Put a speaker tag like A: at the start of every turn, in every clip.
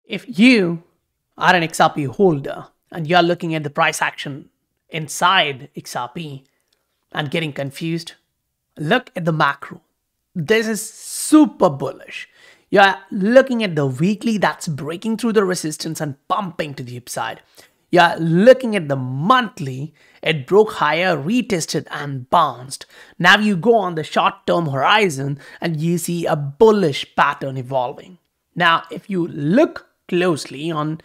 A: If you are an XRP holder and you're looking at the price action inside XRP and getting confused, look at the macro. This is super bullish. You're looking at the weekly that's breaking through the resistance and pumping to the upside. You're looking at the monthly, it broke higher, retested and bounced. Now you go on the short-term horizon and you see a bullish pattern evolving. Now, if you look closely on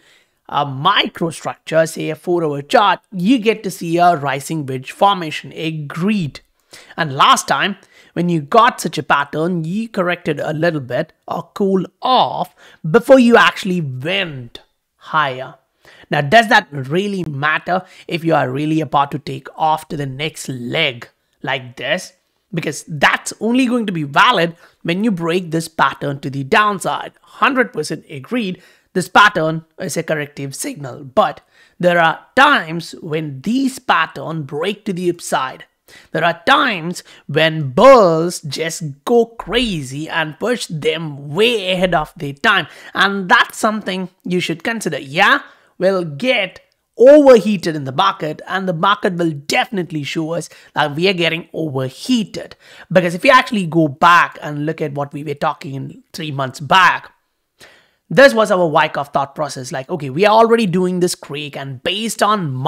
A: a microstructure, say a 4-hour chart, you get to see a rising wedge formation, agreed. And last time, when you got such a pattern, you corrected a little bit or cooled off before you actually went higher. Now, does that really matter if you are really about to take off to the next leg like this? Because that's only going to be valid when you break this pattern to the downside. 100% agreed, this pattern is a corrective signal. But there are times when these patterns break to the upside. There are times when bulls just go crazy and push them way ahead of their time. And that's something you should consider. Yeah, we'll get overheated in the market, and the market will definitely show us that we are getting overheated. Because if you actually go back and look at what we were talking 3 months back, this was our Wyckoff thought process. Like, okay, we are already doing this creek, and based on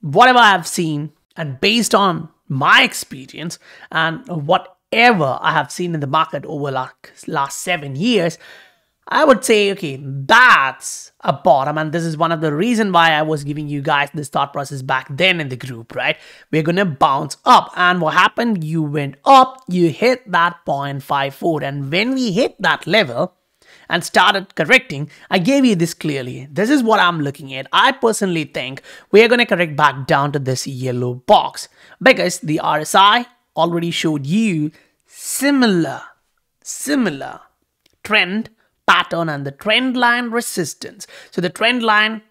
A: whatever I've seen, and based on my experience and whatever I have seen in the market over last 7 years, I would say, okay, that's a bottom. And this is one of the reasons why I was giving you guys this thought process back then in the group, right? We're going to bounce up. And what happened? You went up, you hit that 0.54. And when we hit that level and started correcting, I gave you this clearly. This is what I'm looking at. I personally think we are going to correct back down to this yellow box because the RSI already showed you similar trend pattern and the trend line resistance. So the trend line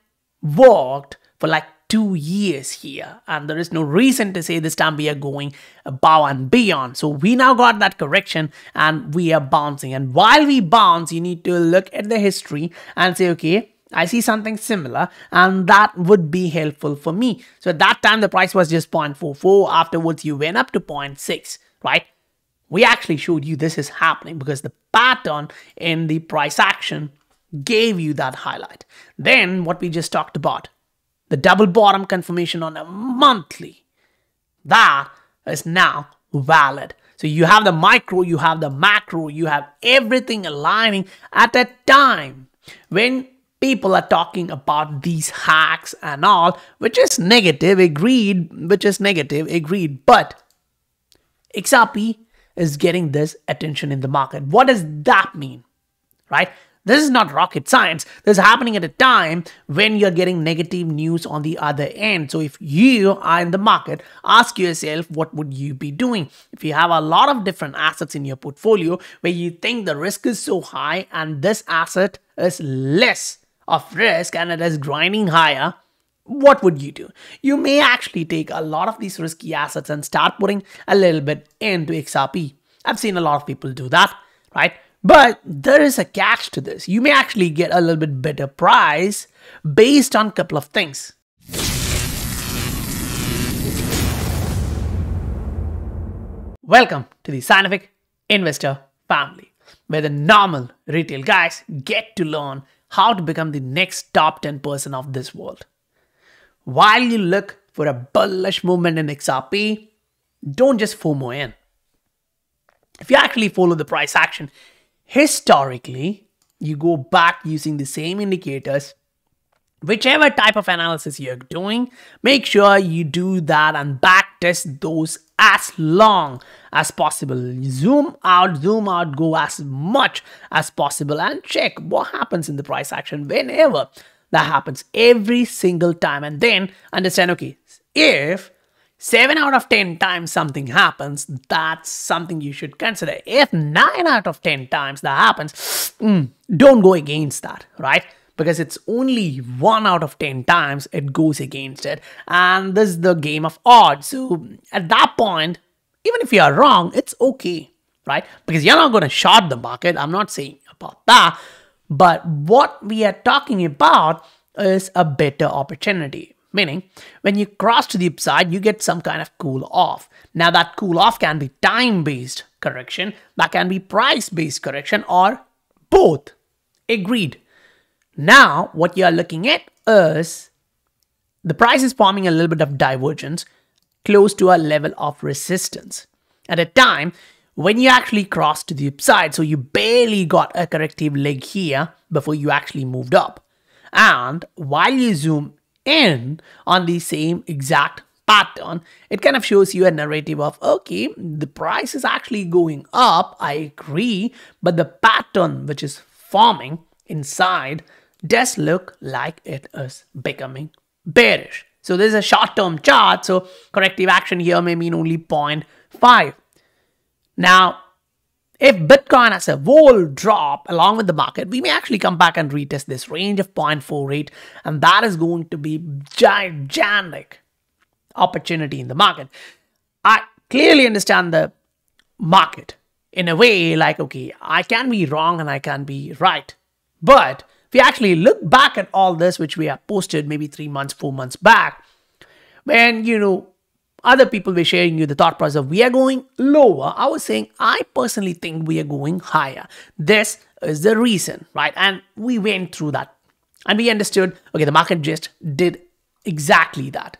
A: worked for like 2 years here, and there is no reason to say this time we are going above and beyond. So we now got that correction and we are bouncing. And while we bounce, you need to look at the history and say, okay, I see something similar, and that would be helpful for me. So at that time, the price was just 0.44. Afterwards, you went up to 0.6, right? We actually showed you this is happening because the pattern in the price action gave you that highlight. Then what we just talked about, the double bottom confirmation on a monthly, that is now valid. So you have the micro, you have the macro, you have everything aligning at a time when people are talking about these hacks and all, which is negative, agreed, but XRP is getting this attention in the market. What does that mean, right? This is not rocket science. This is happening at a time when you're getting negative news on the other end. So if you are in the market, ask yourself, what would you be doing? If you have a lot of different assets in your portfolio where you think the risk is so high and this asset is less of risk and it is grinding higher, what would you do? You may actually take a lot of these risky assets and start putting a little bit into XRP. I've seen a lot of people do that, right? But there is a catch to this. You may actually get a little bit better price based on a couple of things. Welcome to the Scientific Investor family, where the normal retail guys get to learn how to become the next top 10% of this world. While you look for a bullish movement in XRP, don't just FOMO in. If you actually follow the price action, historically, you go back using the same indicators, whichever type of analysis you're doing, make sure you do that and back test those as long as possible. Zoom out, go as much as possible and check what happens in the price action whenever that happens, every single time, and then understand, okay, if 7 out of 10 times something happens, that's something you should consider. If 9 out of 10 times that happens, don't go against that, right? Because it's only 1 out of 10 times it goes against it. And this is the game of odds. So at that point, even if you are wrong, it's okay, right? Because you're not going to short the market. I'm not saying about that. But what we are talking about is a better opportunity. Meaning, when you cross to the upside, you get some kind of cool off. Now, that cool off can be time-based correction, that can be price-based correction, or both. Agreed. Now, what you are looking at is the price is forming a little bit of divergence close to a level of resistance at a time when you actually crossed to the upside. So you barely got a corrective leg here before you actually moved up. And while you zoom in on the same exact pattern, it kind of shows you a narrative of, okay, the price is actually going up, I agree, but the pattern which is forming inside does look like it is becoming bearish. So this is a short-term chart, so corrective action here may mean only 0.5. Now, if Bitcoin has a whole drop along with the market, we may actually come back and retest this range of 0.48, and that is going to be gigantic opportunity in the market. I clearly understand the market in a way like, okay, I can be wrong and I can be right. But if you actually look back at all this, which we have posted maybe 3 months, 4 months back, when, other people were sharing you the thought process of we are going lower, I was saying, I personally think we are going higher. This is the reason, right? And we went through that and we understood, okay, the market just did exactly that.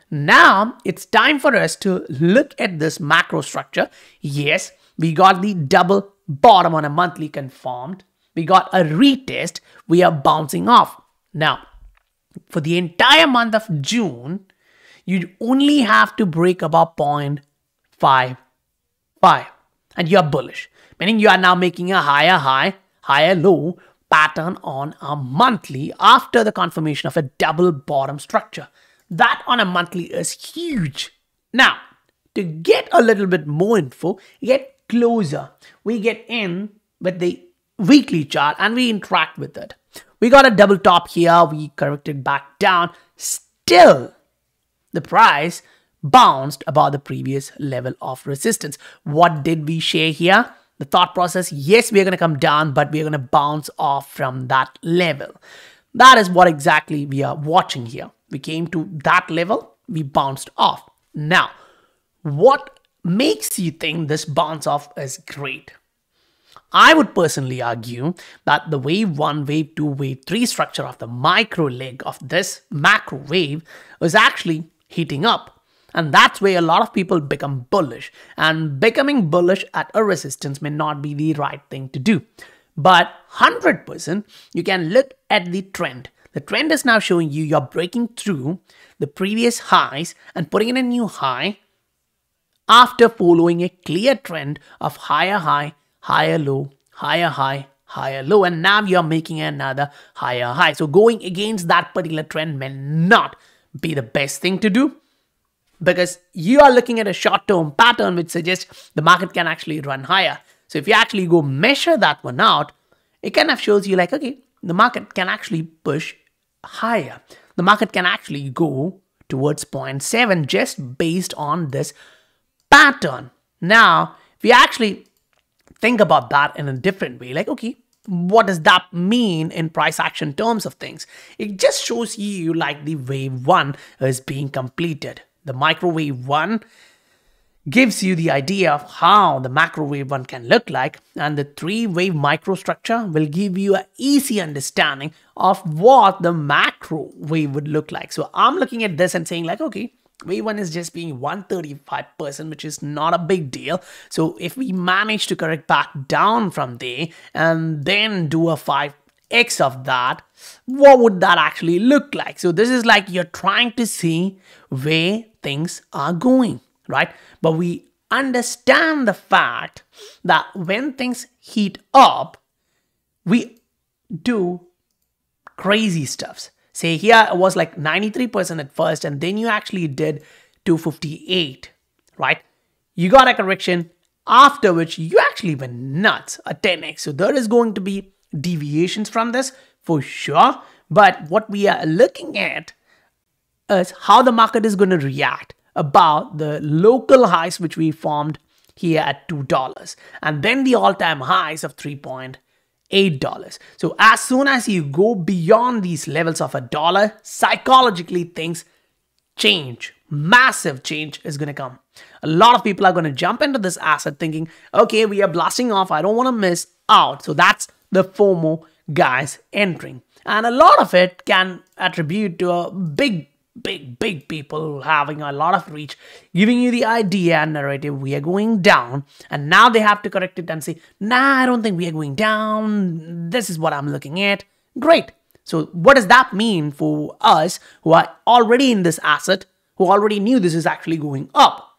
A: Now it's time for us to look at this macro structure. Yes, we got the double bottom on a monthly confirmed. We got a retest. We are bouncing off. Now, for the entire month of June, you only have to break above 0.55 and you are bullish, meaning you are now making a higher high, higher low pattern on a monthly after the confirmation of a double bottom structure. That on a monthly is huge. Now, to get a little bit more info, get closer. We get in with the weekly chart and we interact with it. We got a double top here. We corrected back down. Still, the price bounced above the previous level of resistance. What did we share here? The thought process, yes, we're going to come down, but we're going to bounce off from that level. That is what exactly we are watching here. We came to that level, we bounced off. Now, what makes you think this bounce off is great? I would personally argue that the wave 1, wave 2, wave 3 structure of the micro leg of this macro wave is actually heating up. And that's where a lot of people become bullish. And becoming bullish at a resistance may not be the right thing to do. But 100%, you can look at the trend. The trend is now showing you you're breaking through the previous highs and putting in a new high after following a clear trend of higher high, higher low, higher high, higher low, and now you're making another higher high. So going against that particular trend may not be the best thing to do because you are looking at a short-term pattern which suggests the market can actually run higher. So if you actually go measure that one out, it kind of shows you like, okay, the market can actually push higher. The market can actually go towards 0.7 just based on this pattern. Now, if you actually think about that in a different way, like, okay, what does that mean in price action terms of things? It just shows you like the wave 1 is being completed. The microwave 1 gives you the idea of how the macro wave 1 can look like, and the 3-wave microstructure will give you an easy understanding of what the macro wave would look like. So I'm looking at this and saying like, okay, wave 1 is just being 135%, which is not a big deal. So if we manage to correct back down from there and then do a 5x of that, what would that actually look like? So this is like you're trying to see where things are going, right? But we understand the fact that when things heat up, we do crazy stuffs. Say here it was like 93% at first, and then you actually did 258, right? You got a correction, after which you actually went nuts, a 10x. So there is going to be deviations from this for sure. But what we are looking at is how the market is going to react about the local highs which we formed here at $2 and then the all-time highs of 3.8. $8. So as soon as you go beyond these levels of $1, psychologically things change. Massive change is going to come. A lot of people are going to jump into this asset thinking, okay, we are blasting off. I don't want to miss out. So that's the FOMO guys entering. And a lot of it can attribute to a big people having a lot of reach, giving you the idea and narrative, we are going down. And now they have to correct it and say, nah, I don't think we are going down. This is what I'm looking at. Great. So what does that mean for us who are already in this asset, who already knew this is actually going up?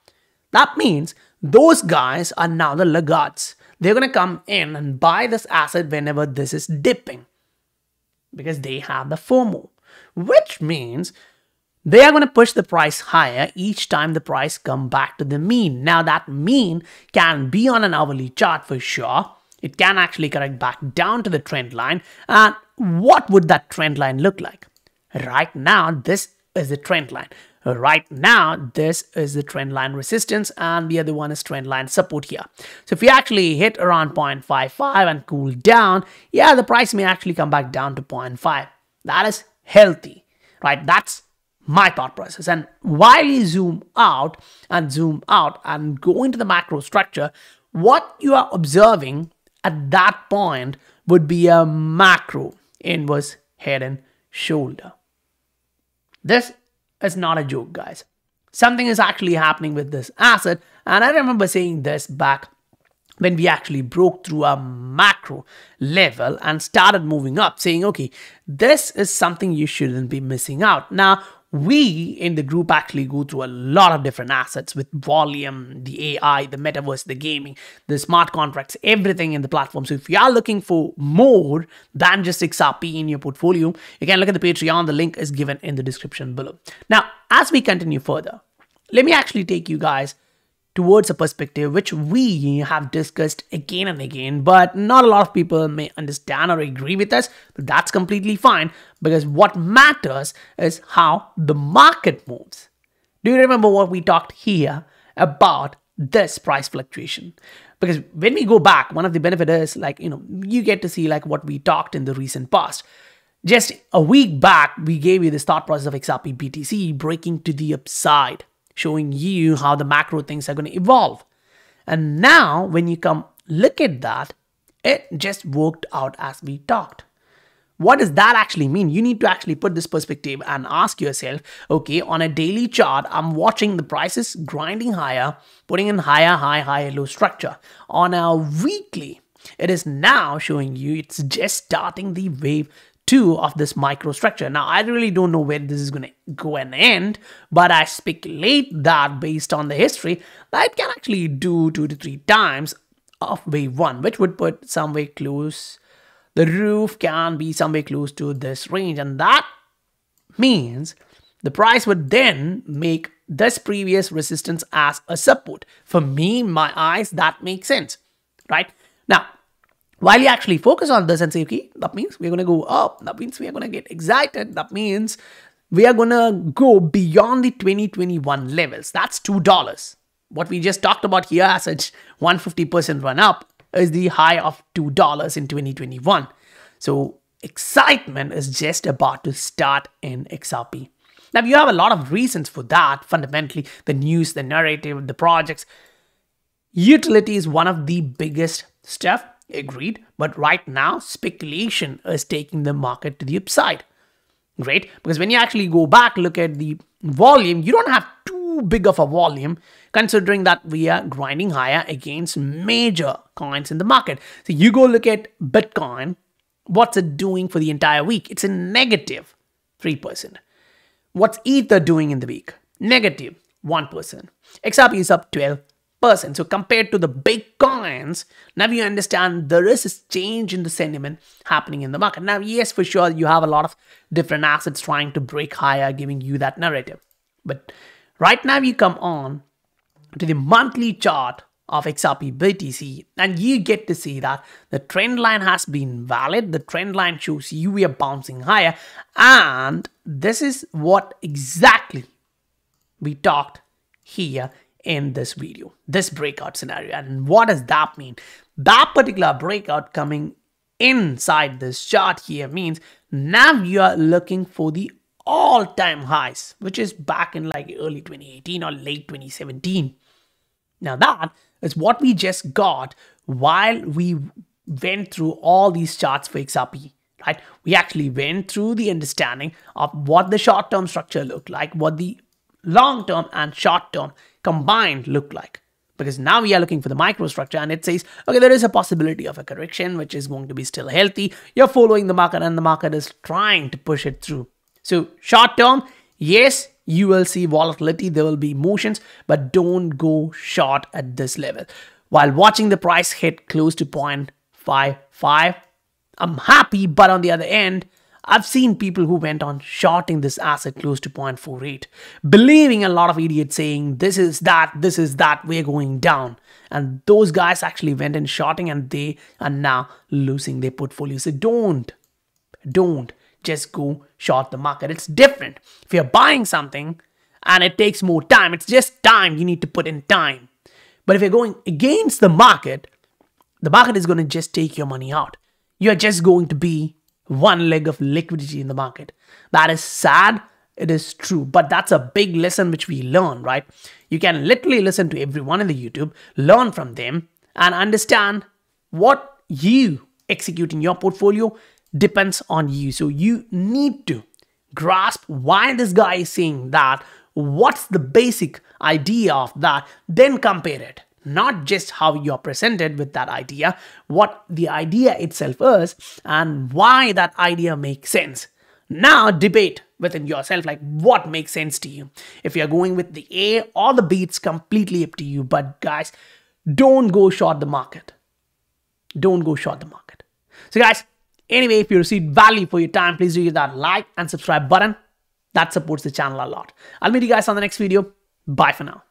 A: That means those guys are now the laggards. They're going to come in and buy this asset whenever this is dipping because they have the FOMO, which means they are going to push the price higher each time the price comes back to the mean. Now that mean can be on an hourly chart for sure. It can actually correct back down to the trend line. And what would that trend line look like? Right now, this is the trend line. Right now, this is the trend line resistance and the other one is trend line support here. So if you actually hit around 0.55 and cool down, yeah, the price may actually come back down to 0.5. That is healthy, right? That's my thought process. And while you zoom out and go into the macro structure, what you are observing at that point would be a macro inverse head and shoulder. This is not a joke, guys. Something is actually happening with this asset. And I remember saying this back when we actually broke through a macro level and started moving up, saying, okay, this is something you shouldn't be missing out. Now, we in the group actually go through a lot of different assets with volume, the AI, the metaverse, the gaming, the smart contracts, everything in the platform. So if you are looking for more than just XRP in your portfolio, you can look at the Patreon. The link is given in the description below. Now, as we continue further, let me actually take you guys towards a perspective which we have discussed again and again, but not a lot of people may understand or agree with us, but that's completely fine because what matters is how the market moves. Do you remember what we talked here about this price fluctuation? Because when we go back, one of the benefits is like, you get to see like what we talked in the recent past. Just a week back, we gave you this thought process of XRP BTC breaking to the upside, showing you how the macro things are going to evolve. And now when you come look at that, it just worked out as we talked. What does that actually mean? You need to actually put this perspective and ask yourself, okay, on a daily chart, I'm watching the prices grinding higher, putting in higher, high, low structure. On a weekly, it is now showing you it's just starting the wave 2 of this microstructure. Now, I really don't know where this is going to go and end, but I speculate that based on the history, that it can actually do 2 to 3 times of wave 1, which would put somewhere close. The roof can be somewhere close to this range, and that means the price would then make this previous resistance as a support. For me, in my eyes, that makes sense, right? Now, while you actually focus on this and say, okay, that means we're going to go up. That means we are going to get excited. That means we are going to go beyond the 2021 levels. That's $2. What we just talked about here as a 150% run up is the high of $2 in 2021. So excitement is just about to start in XRP. Now, you have a lot of reasons for that. Fundamentally, the news, the narrative, the projects. Utility is one of the biggest stuff. Agreed. But right now, speculation is taking the market to the upside. Great. Because when you actually go back, look at the volume, you don't have too big of a volume considering that we are grinding higher against major coins in the market. So you go look at Bitcoin. What's it doing for the entire week? It's a negative 3%. What's Ether doing in the week? Negative 1%. XRP is up 12%. So compared to the big coins, now you understand there is a change in the sentiment happening in the market. Now, yes, for sure, you have a lot of different assets trying to break higher, giving you that narrative. But right now, you come on to the monthly chart of XRP BTC, and you get to see that the trend line has been valid. The trend line shows you we are bouncing higher. And this is what exactly we talked here in this video, this breakout scenario. And what does that mean? That particular breakout coming inside this chart here means now you are looking for the all-time highs, which is back in like early 2018 or late 2017. Now that is what we just got while we went through all these charts for XRP, right? We actually went through the understanding of what the short-term structure looked like, what the long-term and short-term combined look like. Because now we are looking for the microstructure and it says, okay, there is a possibility of a correction, which is going to be still healthy. You're following the market and the market is trying to push it through. So short term, yes, you will see volatility. There will be motions, but don't go short at this level. While watching the price hit close to 0.55, I'm happy, but on the other end, I've seen people who went on shorting this asset close to 0.48, believing a lot of idiots saying this is that, we're going down. And those guys actually went in shorting and they are now losing their portfolio. So don't just go short the market. It's different. If you're buying something and it takes more time, it's just time. You need to put in time. But if you're going against the market is going to just take your money out. You're just going to be one leg of liquidity in the market. That is sad. It is true. But that's a big lesson which we learn, right? You can literally listen to everyone in the YouTube, learn from them, and understand what you execute in your portfolio depends on you. So you need to grasp why this guy is saying that, what's the basic idea of that, then compare it. Not just how you're presented with that idea, what the idea itself is, and why that idea makes sense. Now debate within yourself, like what makes sense to you. If you're going with the A or the B, it's completely up to you. But guys, don't go short the market. Don't go short the market. So guys, anyway, if you received value for your time, please do hit that like and subscribe button. That supports the channel a lot. I'll meet you guys on the next video. Bye for now.